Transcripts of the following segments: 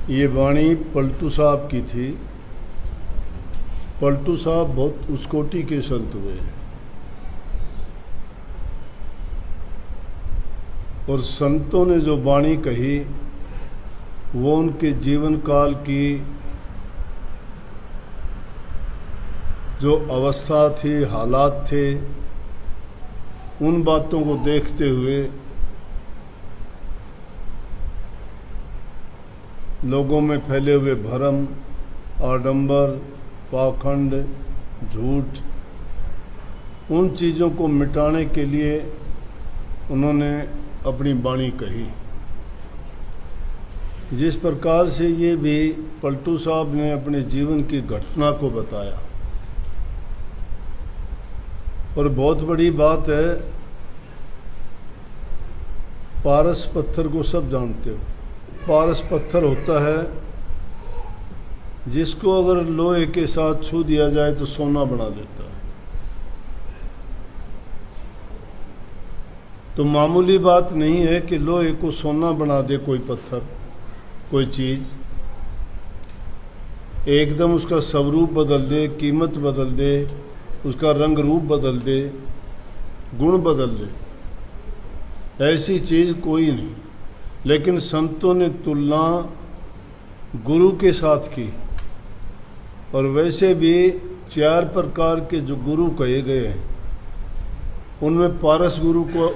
ये वाणी पलटू साहब की थी। पलटू साहब बहुत उच्च कोटि के संत हुए और संतों ने जो वाणी कही वो उनके जीवन काल की जो अवस्था थी, हालात थे, उन बातों को देखते हुए लोगों में फैले हुए भ्रम, आडंबर, पाखंड, झूठ, उन चीज़ों को मिटाने के लिए उन्होंने अपनी वाणी कही। जिस प्रकार से ये भी पलटू साहब ने अपने जीवन की घटना को बताया। और बहुत बड़ी बात है, पारस पत्थर को सब जानते हो। पारस पत्थर होता है जिसको अगर लोहे के साथ छू दिया जाए तो सोना बना देता है। तो मामूली बात नहीं है कि लोहे को सोना बना दे कोई पत्थर, कोई चीज़, एकदम उसका स्वरूप बदल दे, कीमत बदल दे, उसका रंग रूप बदल दे, गुण बदल दे, ऐसी चीज़ कोई नहीं। लेकिन संतों ने तुलना गुरु के साथ की। और वैसे भी 4 प्रकार के जो गुरु कहे गए हैं उनमें पारस गुरु को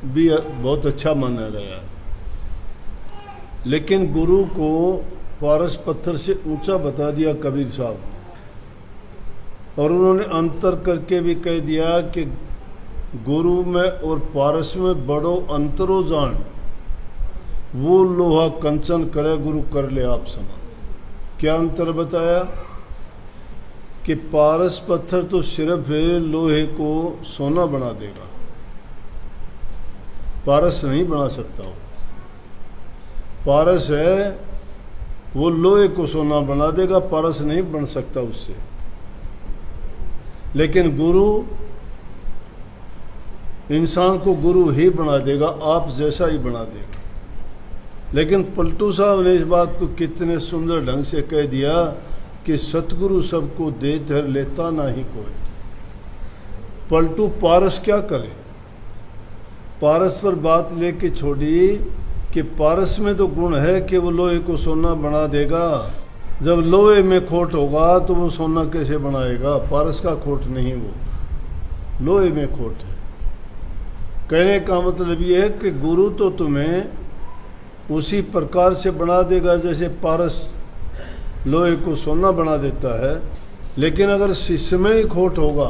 भी बहुत अच्छा माना गया। लेकिन गुरु को पारस पत्थर से ऊंचा बता दिया कबीर साहब। और उन्होंने अंतर करके भी कह दिया कि गुरु में और पारस में बड़ो अंतरो जान, वो लोहा कंचन करे गुरु कर ले आप समान। क्या अंतर बताया कि पारस पत्थर तो सिर्फ लोहे को सोना बना देगा, पारस नहीं बना सकता। वो पारस है, वो लोहे को सोना बना देगा, पारस नहीं बन सकता उससे। लेकिन गुरु इंसान को गुरु ही बना देगा, आप जैसा ही बना देगा। लेकिन पलटू साहब ने इस बात को कितने सुंदर ढंग से कह दिया कि सतगुरु सबको देत है, लेता ना ही कोई। पलटू पारस क्या करे? पारस पर बात लेके छोड़ी कि पारस में तो गुण है कि वो लोहे को सोना बना देगा। जब लोहे में खोट होगा तो वो सोना कैसे बनाएगा? पारस का खोट नहीं, वो लोहे में खोट है। कहने का मतलब ये है कि गुरु तो तुम्हें उसी प्रकार से बना देगा जैसे पारस लोहे को सोना बना देता है। लेकिन अगर शिष्य में ही खोट होगा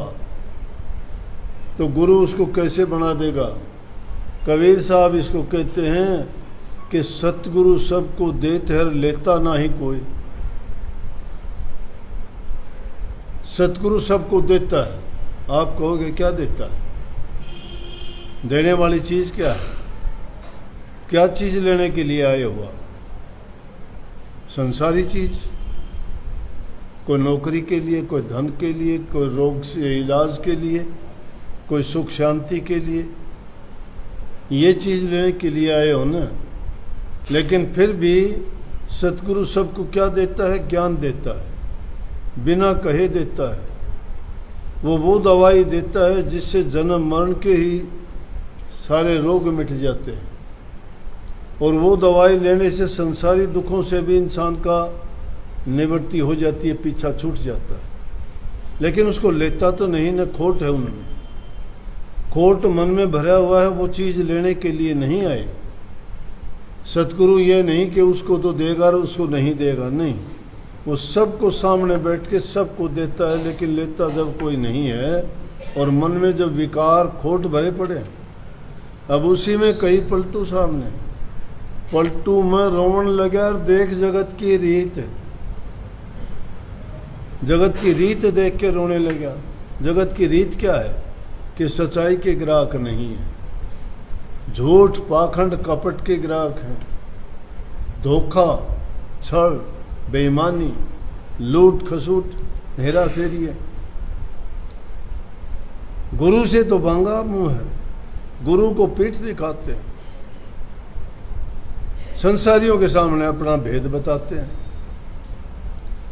तो गुरु उसको कैसे बना देगा? कबीर साहब इसको कहते हैं कि सतगुरु सबको देते है, लेता ना ही कोई। सतगुरु सबको देता है। आप कहोगे क्या देता है? देने वाली चीज़ क्या है? क्या चीज़ लेने के लिए आए हुआ? संसारी चीज़, कोई नौकरी के लिए, कोई धन के लिए, कोई रोग से इलाज के लिए, कोई सुख शांति के लिए, ये चीज़ लेने के लिए आए हो ना। लेकिन फिर भी सतगुरु सबको क्या देता है? ज्ञान देता है, बिना कहे देता है। वो दवाई देता है जिससे जन्म मरण के ही सारे रोग मिट जाते हैं। और वो दवाई लेने से संसारी दुखों से भी इंसान का निवृत्ति हो जाती है, पीछा छूट जाता है। लेकिन उसको लेता तो नहीं ना, खोट है उनमें। खोट मन में भरा हुआ है, वो चीज़ लेने के लिए नहीं आए। सतगुरु ये नहीं कि उसको तो देगा और उसको नहीं देगा, नहीं। वो सबको सामने बैठ के सबको देता है, लेकिन लेता जब कोई नहीं है और मन में जब विकार खोट भरे पड़े। अब उसी में कही पलटू साहब ने, पलटू में रोवन लगा और देख जगत की रीत। जगत की रीत देख के रोने लगा। जगत की रीत क्या है? कि सच्चाई के ग्राहक नहीं है, झूठ, पाखंड, कपट के ग्राहक हैं। धोखा, छल, बेईमानी, लूट खसूट, हेरा फेरी है। गुरु से तो भांगा मुंह है, गुरु को पीठ दिखाते हैं, संसारियों के सामने अपना भेद बताते हैं,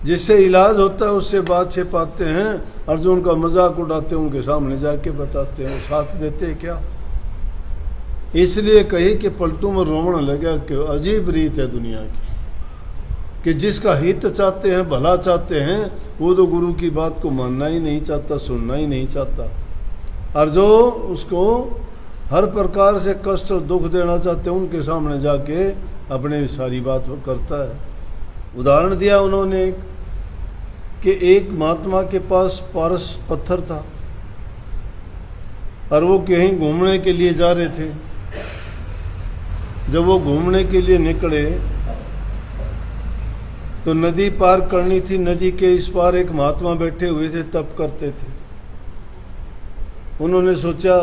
जिससे इलाज होता है उससे बात छिपाते हैं। अर्जुन का मजाक उड़ाते हैं, उनके सामने जाके बताते हैं, वो साथ देते हैं क्या? इसलिए कही कि पलटू में रोमन लगा कि अजीब रीत है दुनिया की, कि जिसका हित चाहते हैं, भला चाहते हैं, वो तो गुरु की बात को मानना ही नहीं चाहता, सुनना ही नहीं चाहता, और जो उसको हर प्रकार से कष्ट और दुख देना चाहते हैं उनके सामने जाके अपने सारी बात करता है। उदाहरण दिया उन्होंने कि एक महात्मा के पास पारस पत्थर था और वो कहीं घूमने के लिए जा रहे थे। जब वो घूमने के लिए निकले तो नदी पार करनी थी। नदी के इस पार एक महात्मा बैठे हुए थे, तप करते थे। उन्होंने सोचा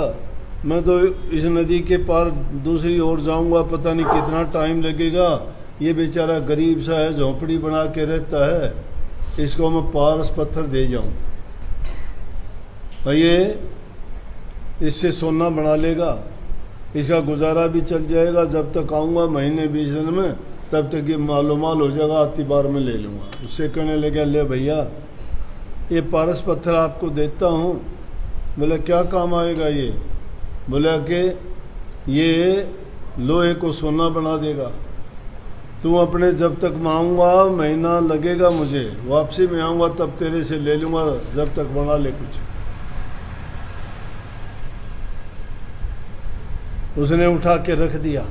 मैं तो इस नदी के पार दूसरी ओर जाऊंगा, पता नहीं कितना टाइम लगेगा, ये बेचारा गरीब सा है, झोंपड़ी बना के रहता है, इसको मैं पारस पत्थर दे जाऊं, ये इससे सोना बना लेगा, इसका गुजारा भी चल जाएगा। जब तक आऊँगा महीने 20 दिन में, तब तक ये मालो माल हो जाएगा, आती बार में ले लूँगा। उससे कहने लगा ले भैया ये पारस पत्थर आपको देता हूँ। बोला क्या काम आएगा ये? बोला कि ये लोहे को सोना बना देगा। तू अपने जब तक मैं आऊँगा महीना लगेगा, मुझे वापसी में आऊँगा तब तेरे से ले लूँगा, जब तक बना ले कुछ। उसने उठा के रख दिया,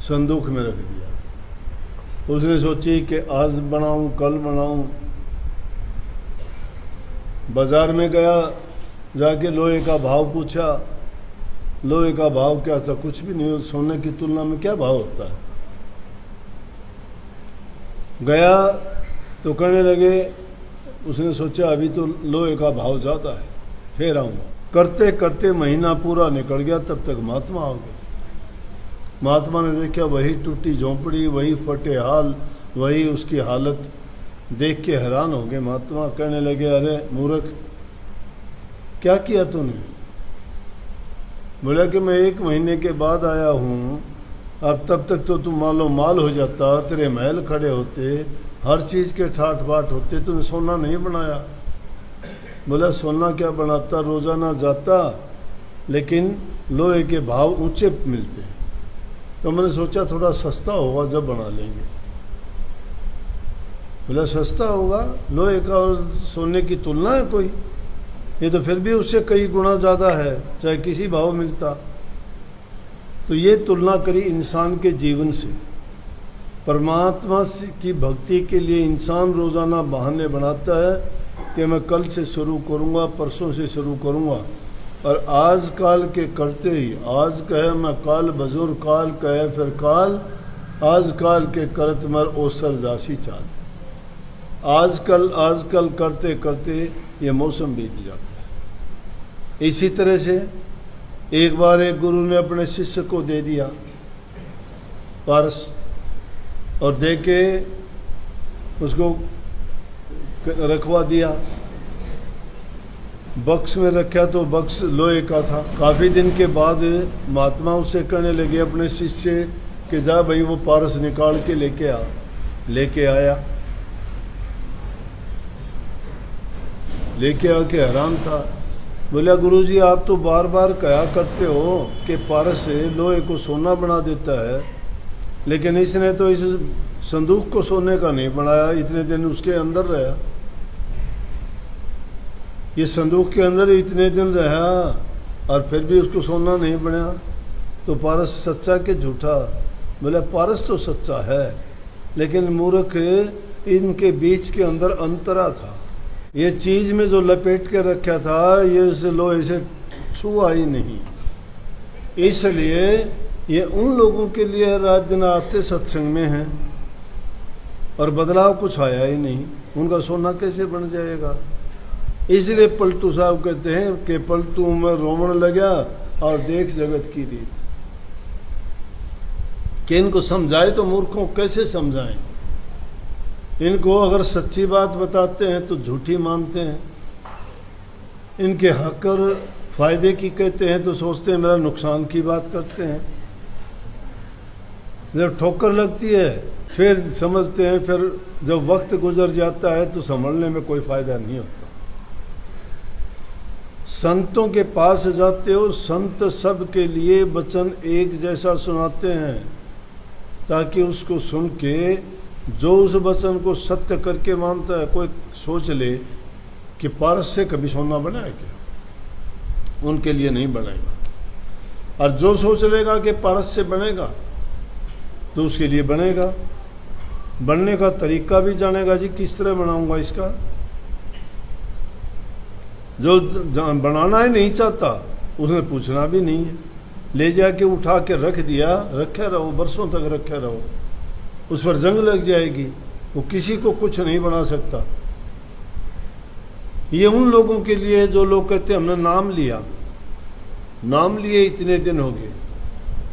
संदूक में रख दिया। उसने सोची कि आज बनाऊं कल बनाऊं। बाजार में गया, जाके लोहे का भाव पूछा। लोहे का भाव क्या था? कुछ भी नहीं, सोने की तुलना में क्या भाव होता है। गया तो कहने लगे, उसने सोचा अभी तो लोहे का भाव ज़्यादा है, फिर आऊँगा। करते करते महीना पूरा निकल गया, तब तक महात्मा आ गए। महात्मा ने देखा वही टूटी झोंपड़ी, वही फटे हाल, वही उसकी हालत, देख के हैरान हो गए। महात्मा कहने लगे अरे मूर्ख क्या किया तूने? बोला कि मैं 1 महीने के बाद आया हूँ, अब तब तक तो तू मालो माल हो जाता, तेरे महल खड़े होते, हर चीज़ के ठाठ बाट होते, तूने सोना नहीं बनाया। बोला सोना क्या बनाता, रोज़ाना जाता, लेकिन लोहे के भाव ऊंचे मिलते, तो मैंने सोचा थोड़ा सस्ता होगा जब बना लेंगे। बोला सस्ता होगा? लोहे का और सोने की तुलना है कोई? ये तो फिर भी उससे कई गुना ज़्यादा है, चाहे किसी भाव मिलता। तो ये तुलना करी इंसान के जीवन से। परमात्मा की भक्ति के लिए इंसान रोज़ाना बहाने बनाता है कि मैं कल से शुरू करूँगा, परसों से शुरू करूँगा, और आज काल के करते ही, आज कहे मैं काल बजुर्ग, काल कहे फिर काल, आज काल के करत मर ओसर जासी चाल। आजकल करते करते ये मौसम बीत जाता है। इसी तरह से एक बार एक गुरु ने अपने शिष्य को दे दिया पारस, और दे के उसको रखवा दिया। बक्स में रखा तो बक्स लोहे का था। काफ़ी दिन के बाद महात्मा उससे कहने लगे अपने शिष्य कि जा भाई वो पारस निकाल के लेके आ। लेके आया, लेके आके हैरान था। बोला गुरुजी आप तो बार बार कहा करते हो कि पारस से लोहे को सोना बना देता है, लेकिन इसने तो इस संदूक को सोने का नहीं बनाया, इतने दिन उसके अंदर रहा, ये संदूक के अंदर इतने दिन रहा और फिर भी उसको सोना नहीं बना, तो पारस सच्चा कि झूठा? बोला पारस तो सच्चा है, लेकिन मूर्ख इनके बीच के अंदर अंतरा था। ये चीज़ में जो लपेट के रखा था ये इस लोहे से छुआ ही नहीं। इसलिए ये उन लोगों के लिए रात दिन आते सत्संग में हैं और बदलाव कुछ आया ही नहीं, उनका सोना कैसे बन जाएगा? इसलिए पलटू साहब कहते हैं कि पलटू में रोमन लगा और देख जगत की रीत। कि इनको समझाए तो मूर्खों कैसे समझाएं? इनको अगर सच्ची बात बताते हैं तो झूठी मानते हैं, इनके हक और फ़ायदे की कहते हैं तो सोचते हैं मेरा नुकसान की बात करते हैं। जब ठोकर लगती है फिर समझते हैं, फिर जब वक्त गुजर जाता है तो संभलने में कोई फ़ायदा नहीं होता। संतों के पास जाते हो, संत सब के लिए वचन एक जैसा सुनाते हैं ताकि उसको सुन के जो उस वचन को सत्य करके मानता है, कोई सोच ले कि पारस से कभी सोना बना है क्या, उनके लिए नहीं बनेगा। और जो सोच लेगा कि पारस से बनेगा तो उसके लिए बनेगा। बनने का तरीका भी जानेगा, जी किस तरह बनाऊंगा इसका। जो बनाना ही नहीं चाहता उसने पूछना भी नहीं है, ले जाके उठा के रख दिया, रखे रहो, बरसों तक रखे रहो, उस पर जंग लग जाएगी, वो किसी को कुछ नहीं बना सकता। ये उन लोगों के लिए जो लोग कहते हैं हमने नाम लिया, नाम लिए इतने दिन हो गए,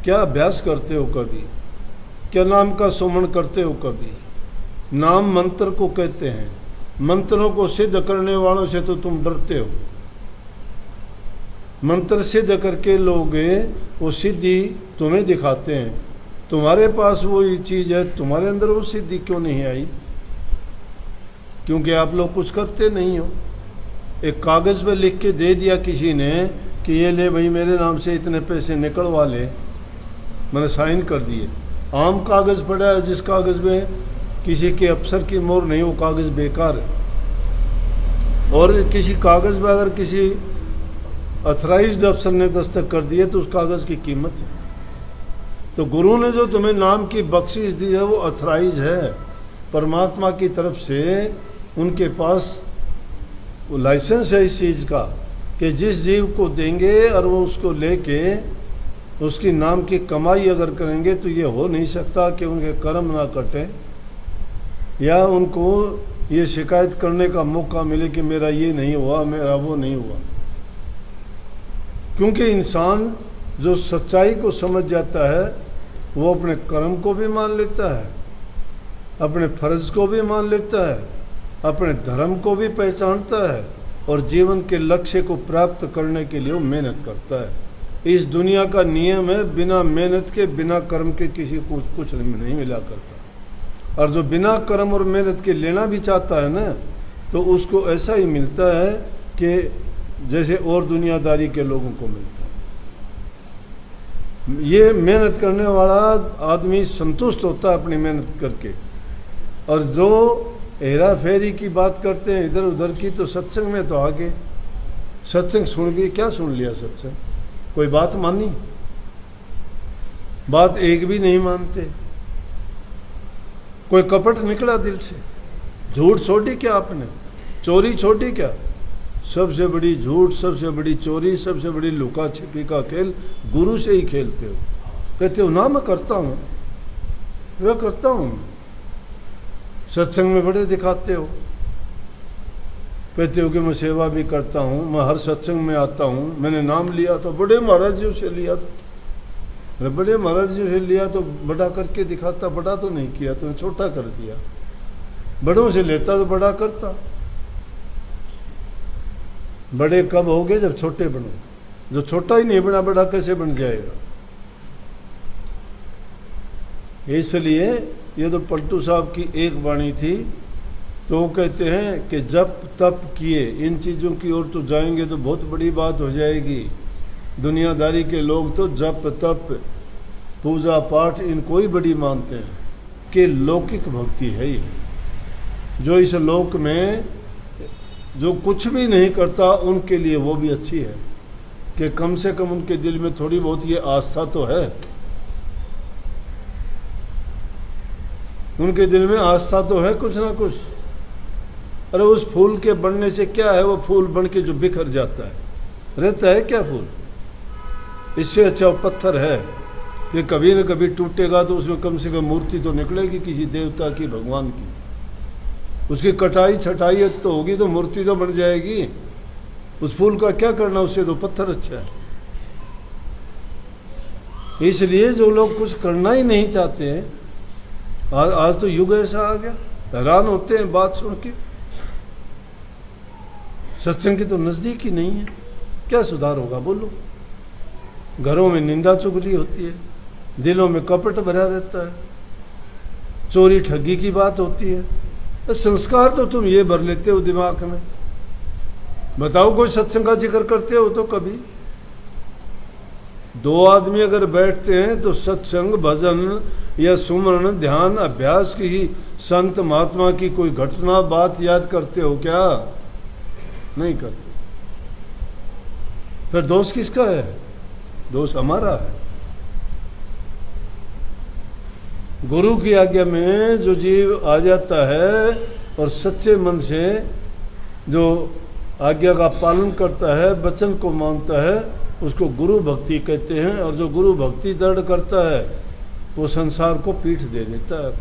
क्या अभ्यास करते हो कभी, क्या नाम का सुमन करते हो कभी। नाम मंत्र को कहते हैं, मंत्रों को सिद्ध करने वालों से तो तुम डरते हो। मंत्र सिद्ध करके लोग वो सिद्धि तुम्हें दिखाते हैं, तुम्हारे पास वो ये चीज़ है, तुम्हारे अंदर वो सिद्धि क्यों नहीं आई? क्योंकि आप लोग कुछ करते नहीं हो। एक कागज़ पे लिख के दे दिया किसी ने कि ये ले भाई मेरे नाम से इतने पैसे निकलवा ले, मैंने साइन कर दिए। आम कागज़ पड़ा है जिस कागज़ में किसी के अफसर की मोहर नहीं, वो कागज़ बेकार है। और किसी कागज़ में अगर किसी अथराइज्ड अफसर ने दस्तखत कर दिए तो उस कागज़ की कीमत है। तो गुरु ने जो तुम्हें नाम की बख्शिश दी है वो अथराइज है परमात्मा की तरफ से। उनके पास वो लाइसेंस है इस चीज़ का कि जिस जीव को देंगे और वो उसको लेके उसकी नाम की कमाई अगर करेंगे तो ये हो नहीं सकता कि उनके कर्म ना कटे या उनको ये शिकायत करने का मौका मिले कि मेरा ये नहीं हुआ, मेरा वो नहीं हुआ। क्योंकि इंसान जो सच्चाई को समझ जाता है वो अपने कर्म को भी मान लेता है, अपने फर्ज को भी मान लेता है, अपने धर्म को भी पहचानता है और जीवन के लक्ष्य को प्राप्त करने के लिए वो मेहनत करता है। इस दुनिया का नियम है बिना मेहनत के, बिना कर्म के किसी को कुछ नहीं मिला करता। और जो बिना कर्म और मेहनत के लेना भी चाहता है ना तो उसको ऐसा ही मिलता है कि जैसे और दुनियादारी के लोगों को मिलता है। ये मेहनत करने वाला आदमी संतुष्ट होता है अपनी मेहनत करके। और जो हेरा फेरी की बात करते हैं इधर उधर की, तो सत्संग में तो आगे सत्संग सुन के क्या सुन लिया, सत्संग कोई बात मानी, बात एक भी नहीं मानते। कोई कपट निकला दिल से, झूठ छोड़ी क्या आपने, चोरी छोड़ी क्या? सबसे बड़ी झूठ, सबसे बड़ी चोरी, सबसे बड़ी लुका छिपी का खेल गुरु से ही खेलते हो। कहते हो ना मैं करता हूँ, मैं करता हूँ, सत्संग में बड़े दिखाते हो। कहते हो कि मैं सेवा भी करता हूँ, मैं हर सत्संग में आता हूँ, मैंने नाम लिया तो बड़े महाराज जी से लिया था, मैं बड़े महाराज जी से लिया तो बड़ा करके दिखाता, बड़ा तो नहीं किया, तो छोटा कर दिया। बड़ों से लेता तो बड़ा करता। बड़े कब होगे? जब छोटे बनो। जो छोटा ही नहीं बना, बड़ा कैसे बन जाएगा? इसलिए ये तो पलटू साहब की एक वाणी थी, तो वो कहते हैं कि जप तप किए, इन चीज़ों की ओर तो जाएंगे तो बहुत बड़ी बात हो जाएगी। दुनियादारी के लोग तो जप तप पूजा पाठ इनको ही बड़ी मानते हैं कि लौकिक भक्ति है ये। जो इस लोक में जो कुछ भी नहीं करता उनके लिए वो भी अच्छी है कि कम से कम उनके दिल में थोड़ी बहुत ये आस्था तो है, उनके दिल में आस्था तो है कुछ ना कुछ। अरे उस फूल के बनने से क्या है, वो फूल बन के जो बिखर जाता है, रहता है क्या फूल? इससे अच्छा पत्थर है कि कभी न कभी टूटेगा तो उसमें कम से कम मूर्ति तो निकलेगी किसी देवता की, भगवान की। उसकी कटाई छटाई तो होगी तो मूर्ति तो बन जाएगी। उस फूल का क्या करना, उससे तो पत्थर अच्छा है। इसलिए जो लोग कुछ करना ही नहीं चाहते हैं, आज तो युग ऐसा आ गया, हैरान होते हैं बात सुन के। सत्संग की तो नज़दीक ही नहीं है, क्या सुधार होगा बोलो। घरों में निंदा चुगली होती है, दिलों में कपट भरा रहता है, चोरी ठगी की बात होती है। तो संस्कार तो तुम ये भर लेते हो दिमाग में, बताओ कोई सत्संग का जिक्र करते हो तो कभी? दो आदमी अगर बैठते हैं तो सत्संग, भजन या सुमरण, ध्यान, अभ्यास की ही, संत महात्मा की कोई घटना बात याद करते हो क्या? नहीं करते। फिर दोष किसका है? दोष हमारा है। गुरु की आज्ञा में जो जीव आ जाता है और सच्चे मन से जो आज्ञा का पालन करता है, वचन को मानता है, उसको गुरु भक्ति कहते हैं। और जो गुरु भक्ति दृढ़ करता है वो संसार को पीठ दे देता है।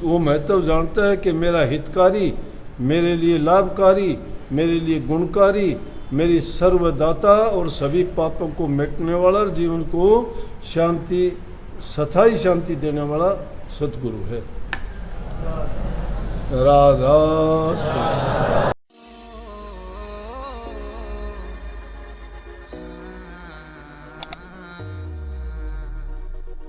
वो महत्व जानता है कि मेरा हितकारी, मेरे लिए लाभकारी, मेरे लिए गुणकारी, मेरी सर्वदाता और सभी पापों को मिटने वाला, जीवन को शांति, सथाई शांति देने वाला सतगुरु है। राधा।